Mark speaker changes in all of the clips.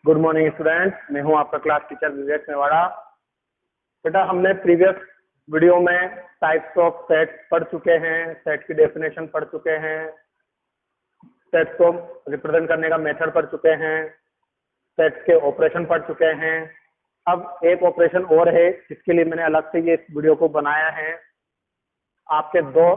Speaker 1: Good morning students, मैं हूं आपका क्लास टीचर विवेक मेवाड़ा। बेटा, हमने प्रीवियस वीडियो में टाइप्स ऑफ सेट्स पढ़ चुके हैं, सेट की डेफिनेशन पढ़ चुके हैं, सेट्स को रिप्रेजेंट करने का मेथड पढ़ चुके हैं, सेट्स के ऑपरेशन पढ़ चुके हैं। अब एक ऑपरेशन और है जिसके लिए मैंने अलग से ये इस वीडियो को बनाया है। आपके दो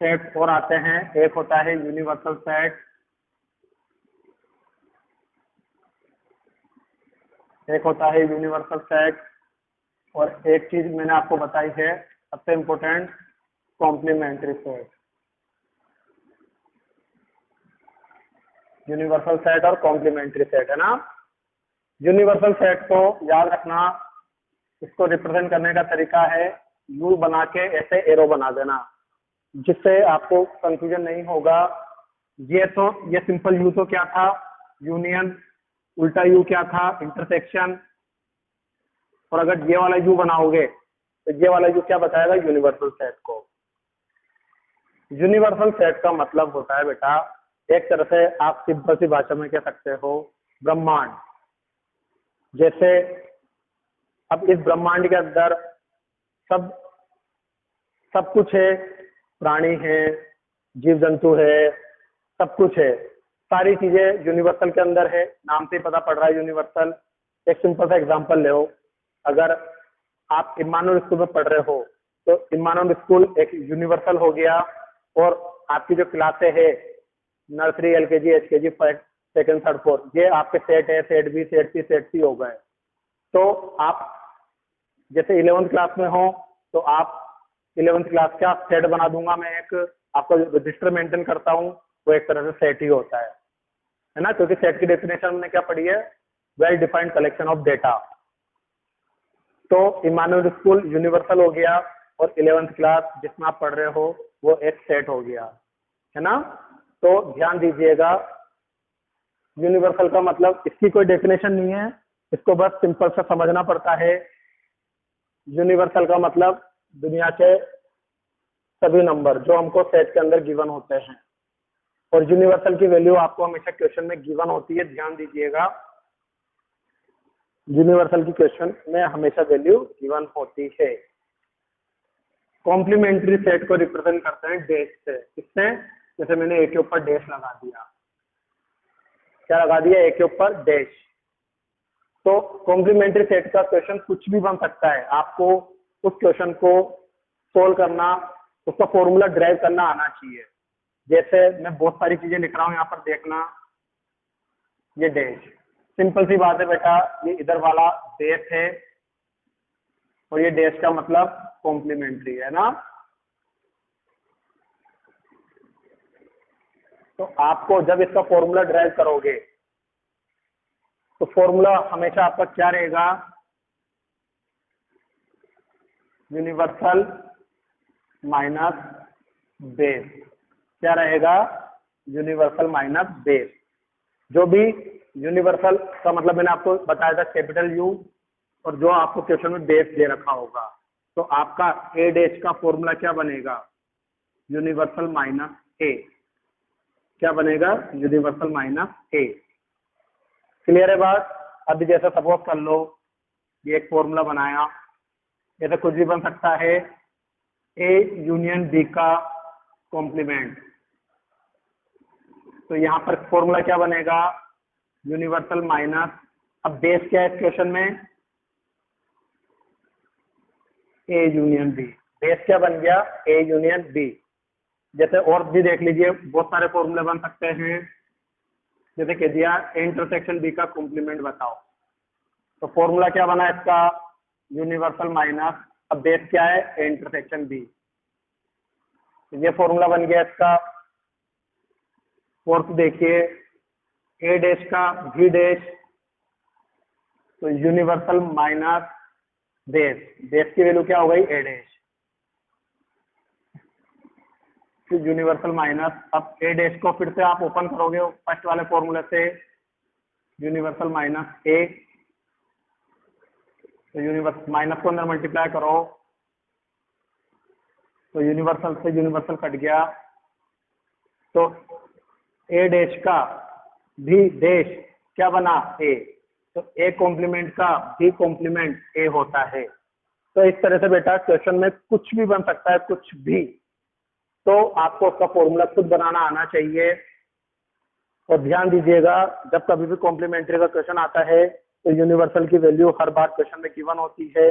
Speaker 1: सेट्स और आते हैं, एक होता है यूनिवर्सल सेट, एक होता है यूनिवर्सल सेट, और एक चीज मैंने आपको बताई है सबसे important, complementary set. Universal set और कॉम्प्लीमेंट्री सेट है ना। यूनिवर्सल सेट को याद रखना, इसको रिप्रेजेंट करने का तरीका है यू बना के ऐसे एरो बना देना, जिससे आपको कंफ्यूजन नहीं होगा। ये सिंपल यू तो क्या था, यूनियन, उल्टा यू क्या था, इंटरसेक्शन। और अगर ये वाला यू बनाओगे तो ये वाला यू क्या बताएगा, यूनिवर्सल सेट को। यूनिवर्सल सेट का मतलब होता है बेटा, एक तरह से आप सिंपल सी भाषा में कह सकते हो ब्रह्मांड। जैसे अब इस ब्रह्मांड के अंदर सब कुछ है, प्राणी है, जीव जंतु है, सब कुछ है, सारी चीजें यूनिवर्सल के अंदर है। नाम से पता पड़ रहा है यूनिवर्सल। एक सिंपल सा एग्जांपल ले, अगर आप इमानुएल स्कूल में पढ़ रहे हो तो इमानुएल स्कूल एक यूनिवर्सल हो गया, और आपकी जो क्लासें है nursery, LKG, HKG, first, second, third, fourth, ये आपके सेट है, सेट बी, सेट सी, सेट सी हो गए। तो आप जैसे 11th क्लास में हो तो आप 11th क्लास का सेट बना दूंगा मैं, एक आपका रजिस्टर मेंटेन करता हूँ, वो एक तरह से सेट ही होता है ना। क्योंकि सेट की डेफिनेशन हमने क्या पढ़ी है, well defined collection of data. तो इमानुएल स्कूल यूनिवर्सल हो गया, और 11th क्लास जिसमें आप पढ़ रहे हो वो एक सेट हो गया, है ना। तो ध्यान दीजिएगा, यूनिवर्सल का मतलब इसकी कोई डेफिनेशन नहीं है, इसको बस सिंपल सा समझना पड़ता है। यूनिवर्सल का मतलब दुनिया के सभी नंबर जो हमको सेट के अंदर गिवन होते हैं, और यूनिवर्सल की वैल्यू आपको हमेशा क्वेश्चन में गिवन होती है, ध्यान दीजिएगा। यूनिवर्सल की क्वेश्चन में हमेशा वैल्यू गिवन होती है। कॉम्प्लीमेंट्री सेट को रिप्रेजेंट करते हैं डैश से। किससे? जैसे मैंने ए के ऊपर डैश लगा दिया, क्या लगा दिया, ए के ऊपर डैश। तो कॉम्प्लीमेंट्री सेट का क्वेश्चन कुछ भी बन सकता है, आपको उस क्वेश्चन को सोल्व करना, उसका फॉर्मूला ड्राइव करना आना चाहिए। जैसे मैं बहुत सारी चीजें लिख रहा हूँ, यहाँ पर देखना, ये डैश, सिंपल सी बात है बेटा, ये इधर वाला डैश है और ये डैश का मतलब कॉम्प्लीमेंट्री है ना। तो आपको जब इसका फॉर्मूला ड्राइव करोगे तो फॉर्मूला हमेशा आपका क्या रहेगा, यूनिवर्सल माइनस बेस। क्या रहेगा, यूनिवर्सल माइनस बेस। जो भी यूनिवर्सल का मतलब मैंने आपको बताया था कैपिटल यू, और जो आपको क्वेश्चन में बेस दे रखा होगा, तो आपका ए डैश का फॉर्मूला क्या बनेगा, यूनिवर्सल माइनस ए। क्या बनेगा, यूनिवर्सल माइनस ए। क्लियर है बात। अभी जैसा सपोज कर लो, ये एक फॉर्मूला बनाया, जैसे कुछ भी बन सकता है, ए यूनियन बी का कॉम्प्लीमेंट। तो यहाँ पर फॉर्मूला क्या बनेगा, यूनिवर्सल माइनस, अब बेस क्या है इस क्वेश्चन में, ए यूनियन बी। बेस क्या बन गया, ए यूनियन बी। जैसे और भी देख लीजिए, बहुत सारे फॉर्मूले बन सकते हैं। जैसे कह दिया ए इंटरसेक्शन बी का कॉम्प्लीमेंट बताओ, तो फॉर्मूला क्या बना इसका, यूनिवर्सल माइनस, अब बेस क्या है, ए इंटरसेक्शन बी। ये फॉर्मूला बन गया इसका। फोर्थ देखिए, ए डैश का भी डैश, तो यूनिवर्सल माइनस बेस, बेस की वैल्यू क्या हो गई, ए डैश, फिर यूनिवर्सल माइनस, अब ए डैश को फिर से आप ओपन करोगे फर्स्ट वाले फॉर्मूले से, यूनिवर्सल माइनस ए, तो यूनिवर्सल माइनस को अंदर मल्टीप्लाई करो, तो यूनिवर्सल से यूनिवर्सल कट गया, तो ए डैश का भी डैश क्या बना, ए, तो ए कॉम्प्लीमेंट का बी कॉम्प्लीमेंट ए होता है। तो इस तरह से बेटा क्वेश्चन में कुछ भी बन सकता है, कुछ भी। तो आपको उसका फॉर्मूला खुद बनाना आना चाहिए। और ध्यान दीजिएगा, जब कभी भी कॉम्प्लीमेंट्री का क्वेश्चन आता है तो यूनिवर्सल की वैल्यू हर बार क्वेश्चन में गिवन होती है।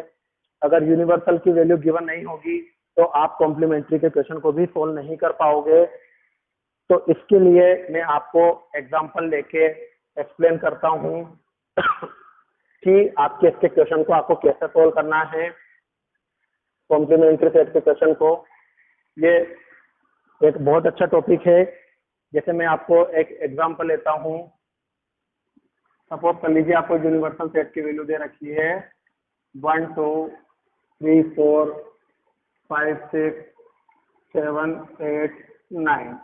Speaker 1: अगर यूनिवर्सल की वैल्यू गिवन नहीं होगी तो आप कॉम्प्लीमेंट्री के क्वेश्चन को भी सोल्व नहीं कर पाओगे। तो इसके लिए मैं आपको एग्जांपल लेके एक्सप्लेन करता हूँ कि आपके इसके क्वेश्चन को आपको कैसे सोल्व करना है, कॉम्प्लीमेंट्री सेट के क्वेश्चन को। ये एक बहुत अच्छा टॉपिक है। जैसे मैं आपको एक एग्जांपल लेता हूँ। सपोज कर लीजिए आपको यूनिवर्सल सेट की वैल्यू दे रखी है 1 2 3 4 5 6 7 8 9।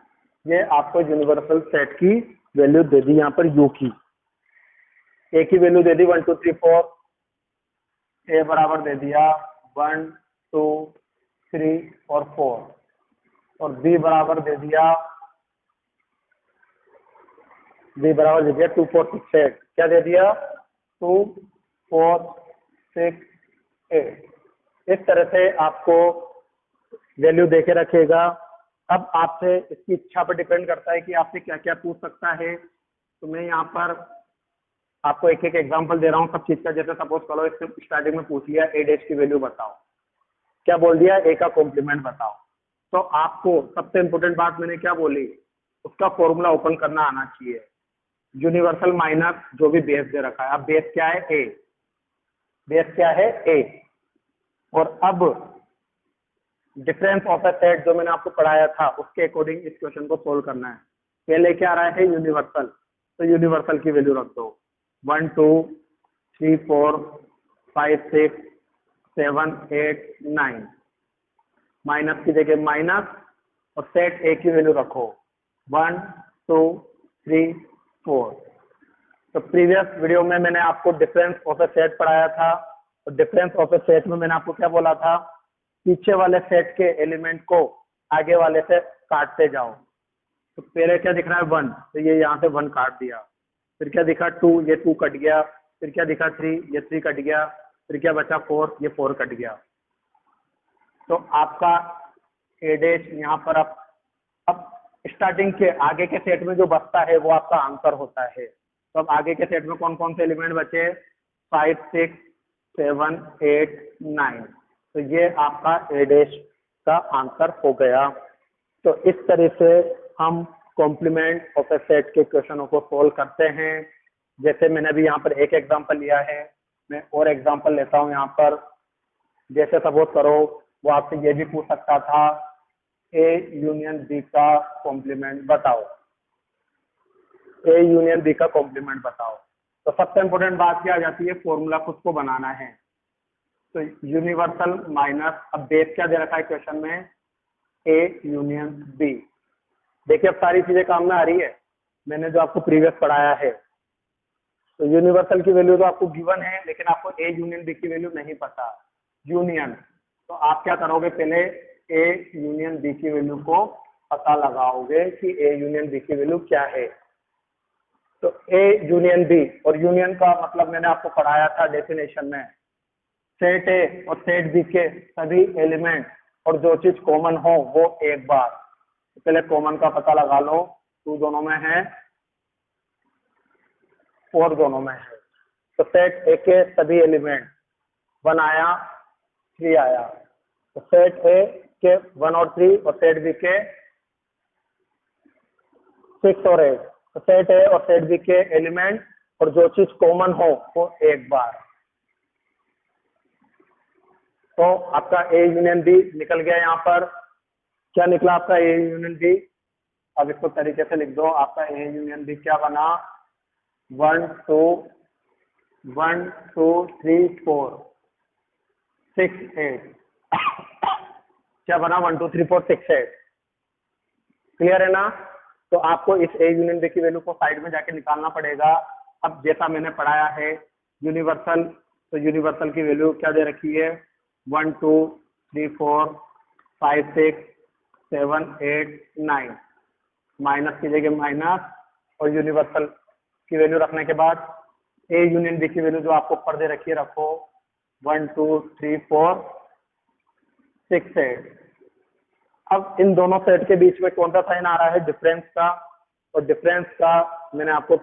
Speaker 1: ये आपको यूनिवर्सल सेट की वैल्यू दे दी, यहाँ पर यू की ए की वैल्यू दे दी 1 2 3 4। ए बराबर दे दिया 1 2 3 और 4। और बी बराबर दे दिया 2 4 6 8। क्या दे दिया 2 4 6 8। इस तरह से आपको वैल्यू देके रखेगा। अब आपसे इसकी इच्छा पर डिपेंड करता है कि आपसे क्या क्या पूछ सकता है। तो मैं यहाँ पर आपको एक एक एग्जांपल दे रहा हूँ सब चीज का। जैसे सपोज करो इससे स्टार्टिंग में पूछ लिया ए डैश की वैल्यू बताओ, क्या बोल दिया ए का कॉम्प्लीमेंट बताओ। तो आपको सबसे इंपॉर्टेंट बात मैंने क्या बोली, उसका फॉर्मूला ओपन करना आना चाहिए। यूनिवर्सल माइनस जो भी बेस दे रखा है। अब बेस क्या है ए, बेस क्या है ए। और अब डिफरेंस ऑफ द सेट जो मैंने आपको पढ़ाया था उसके अकॉर्डिंग इस क्वेश्चन को सोल्व करना है। पहले क्या आ रहा है यूनिवर्सल, तो यूनिवर्सल की वैल्यू रख दो 1 2 3 4 5 6 7 8 9। माइनस की जगह माइनस और सेट ए की वैल्यू रखो 1 2 3 4। तो प्रीवियस वीडियो में मैंने आपको डिफरेंस ऑफ ए सेट पढ़ाया था। और डिफरेंस ऑफ ए सेट में मैंने आपको क्या बोला था, पीछे वाले सेट के एलिमेंट को आगे वाले से काटते जाओ। तो पहले क्या दिख रहा है 1, तो ये यहाँ से 1 काट दिया। फिर क्या दिखा 2, ये 2 कट गया। फिर क्या दिखा 3, ये 3 कट गया। फिर क्या बचा 4, ये 4 कट गया। तो आपका ए डैश यहाँ पर अब स्टार्टिंग के आगे के सेट में जो बचता है वो आपका आंसर होता है। तो अब आगे के सेट में कौन कौन से एलिमेंट बचे 5 6 7 8 9। तो ये आपका ए डैश का आंसर हो गया। तो इस तरह से हम कॉम्प्लीमेंट ऑफ ए सेट के क्वेश्चनों को सोल्व करते हैं। जैसे मैंने अभी यहाँ पर एक एग्जांपल लिया है, मैं और एग्जांपल लेता हूँ यहाँ पर। जैसे सपोज करो वो आपसे ये भी पूछ सकता था ए यूनियन बी का कॉम्प्लीमेंट बताओ, ए यूनियन बी का कॉम्प्लीमेंट बताओ। तो सबसे इंपॉर्टेंट बात क्या आ जाती है, फॉर्मूला खुद को बनाना है। तो यूनिवर्सल माइनस, अब बेस क्या दे रखा है क्वेश्चन में, ए यूनियन बी। देखिए अब सारी चीजें काम में आ रही है, मैंने जो आपको प्रीवियस पढ़ाया है। तो यूनिवर्सल की वैल्यू तो आपको गिवन है, लेकिन आपको ए यूनियन बी की वैल्यू नहीं पता। यूनियन, तो आप क्या करोगे, पहले ए यूनियन बी की वैल्यू को पता लगाओगे कि ए यूनियन बी की वैल्यू क्या है। तो ए यूनियन बी, और यूनियन का मतलब मैंने आपको पढ़ाया था डेफिनेशन में, सेट ए और सेट बी के सभी एलिमेंट और जो चीज कॉमन हो वो एक बार। तो पहले कॉमन का पता लगा लो, 2 दोनों में है, 4 दोनों में है। तो सेट ए के सभी एलिमेंट 1 आया 3 आया। तो सेट ए के 1 और 3 और सेट बी के 6 और 8। तो सेट ए और सेट बी के एलिमेंट और जो चीज कॉमन हो वो एक बार। तो आपका ए यूनियन बी निकल गया। यहाँ पर क्या निकला आपका ए यूनियन बी, अब इसको तरीके से लिख दो। आपका ए यूनियन बी क्या बना, 1 2 3 4 6 8। क्या बना 1 2 3 4 6 8। क्लियर है ना। तो आपको इस ए यूनियन बी की वैल्यू को साइड में जाके निकालना पड़ेगा। अब जैसा मैंने पढ़ाया है यूनिवर्सल, तो यूनिवर्सल की वैल्यू क्या दे रखी है, 1 2 3 4 5 6 7 8 9। माइनस की जगह माइनस, और यूनिवर्सल की वैल्यू रखने के बाद ए यूनियन बी की वैल्यू जो आपको ऊपर दे रखी है रखो 1 2 3 4 6 8। अब इन दोनों सेट के बीच में कौन सा साइन आ रहा है? डिफरेंस का। और डिफरेंस का मैंने आपको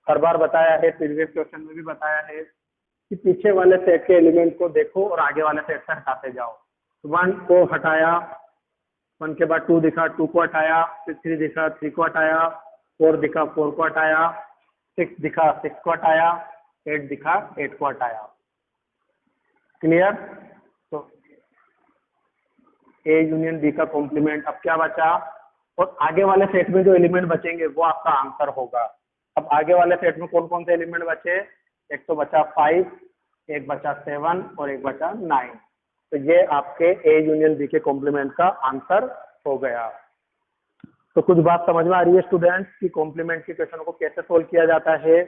Speaker 1: हर बार बताया है, प्रीवियस क्वेश्चन में भी बताया है कि पीछे वाले सेट के एलिमेंट को देखो और आगे वाले सेट से हटाते जाओ। 1 को हटाया, 1 के बाद 2 दिखा, 2 को हटाया, फिर 3 दिखा, 3 को हटाया, 4 दिखा, 4 को हटाया, 6 दिखा, 6 को हटाया, 8 दिखा, 8 को हटाया। क्लियर? तो ए यूनियन बी का कॉम्प्लीमेंट अब क्या बचा? और आगे वाले सेट में जो एलिमेंट बचेंगे वो आपका आंसर होगा। अब आगे वाले सेट में कौन कौन से एलिमेंट बचे? एक तो बचा 5, एक बचा 7 और एक बचा 9। तो ये आपके ए यूनियन बी के कॉम्प्लीमेंट का आंसर हो गया। तो कुछ बात समझ में आ रही है स्टूडेंट्स कि कॉम्प्लीमेंट के क्वेश्चन को कैसे सोल्व किया जाता है?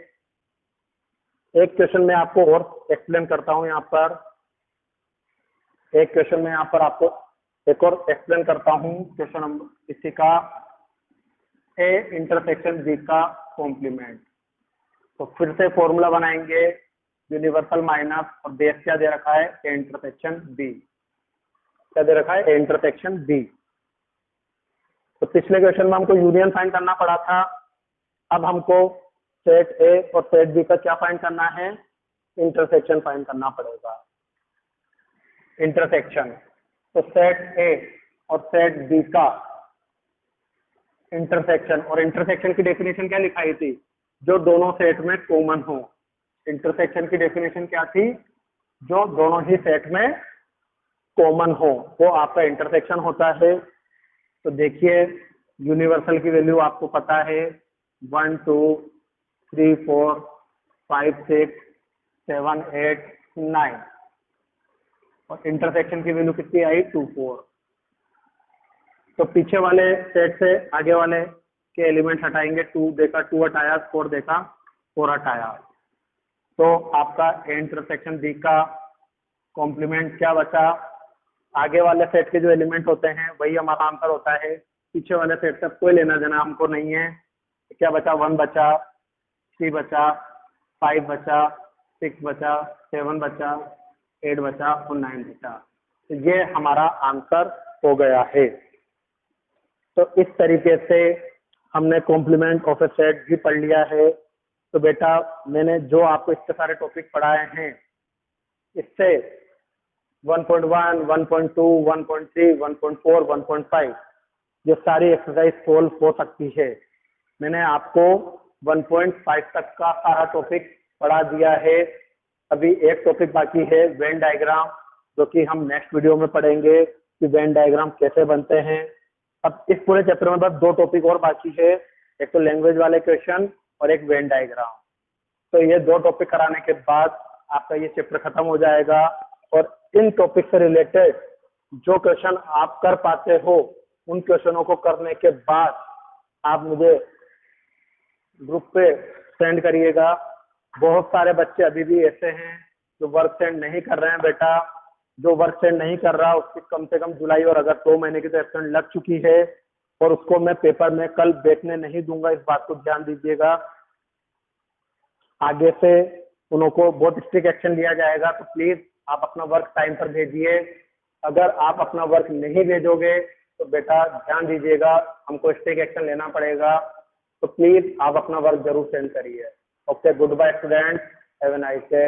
Speaker 1: एक क्वेश्चन मैं आपको और एक्सप्लेन करता हूं यहाँ पर। एक क्वेश्चन में यहाँ पर आपको एक और एक्सप्लेन करता हूँ। क्वेश्चन नंबर इसी का ए इंटरसेक्शन बी का कॉम्प्लीमेंट। तो फिर से फॉर्मूला बनाएंगे, यूनिवर्सल माइनस और बेस क्या दे रखा है? A intersection B. क्या दे रखा है? A intersection B. तो पिछले क्वेश्चन में हमको यूनियन फाइंड करना पड़ा था, अब हमको सेट ए और सेट बी का क्या फाइंड करना है? इंटरसेक्शन फाइंड करना पड़ेगा। इंटरसेक्शन, तो सेट ए और सेट बी का इंटरसेक्शन, और इंटरसेक्शन की डेफिनेशन क्या लिखाई थी? जो दोनों सेट में कॉमन हो। इंटरसेक्शन की डेफिनेशन क्या थी? जो दोनों ही सेट में कॉमन हो वो आपका इंटरसेक्शन होता है। तो देखिए यूनिवर्सल की वैल्यू आपको पता है 1 2 3 4 5 6 7 8 9 और इंटरसेक्शन की वैल्यू कितनी आई? 2 4। तो पीछे वाले सेट से आगे वाले के एलिमेंट हटाएंगे। 2 देखा, 2 हटाया, 4 देखा, 4 हटाया। तो आपका इंटरसेक्शन बी का कॉम्प्लीमेंट क्या बचा? आगे वाले सेट के जो एलिमेंट होते हैं वही हमारा आंसर होता है। पीछे वाले सेट से कोई लेना देना हमको नहीं है। क्या बचा? 1 बचा, 3 बचा, 5 बचा, 6 बचा, 7 बचा, 8 बचा और 9 बचा। तो ये हमारा आंसर हो गया है। तो इस तरीके से हमने कॉम्प्लीमेंट ऑफ ए सेट भी पढ़ लिया है। तो बेटा मैंने जो आपको इतने सारे टॉपिक पढ़ाए हैं इससे 1.1, 1.2, 1.3, 1.4, 1.5 ये सारी एक्सरसाइज सोल्व हो सकती है। मैंने आपको 1.5 तक का सारा टॉपिक पढ़ा दिया है। अभी एक टॉपिक बाकी है वेन डायग्राम, जो कि हम नेक्स्ट वीडियो में पढ़ेंगे कि वेन डायग्राम कैसे बनते हैं। अब इस पूरे चैप्टर में बस 2 टॉपिक और बाकी है, एक तो लैंग्वेज वाले क्वेश्चन और एक वेन डायग्राम। तो ये 2 टॉपिक कराने के बाद आपका ये चैप्टर खत्म हो जाएगा। और इन टॉपिक से रिलेटेड जो क्वेश्चन आप कर पाते हो उन क्वेश्चनों को करने के बाद आप मुझे ग्रुप पे सेंड करिएगा। बहुत सारे बच्चे अभी भी ऐसे हैं जो वर्क सेंड नहीं कर रहे हैं। बेटा जो वर्क सेंड नहीं कर रहा उसकी कम से कम जुलाई और अगस्त 2 महीने की तो एब्सेंट लग चुकी है और उसको मैं पेपर में कल बैठने नहीं दूंगा। इस बात को ध्यान दीजिएगा। आगे से उनको बहुत स्ट्रिक्ट एक्शन लिया जाएगा। तो प्लीज आप अपना वर्क टाइम पर भेजिए। अगर आप अपना वर्क नहीं भेजोगे तो बेटा ध्यान दीजिएगा, हमको स्ट्रिक्ट एक्शन लेना पड़ेगा। तो प्लीज आप अपना वर्क जरूर सेंड करिए। Okay, good bye students, have a nice day.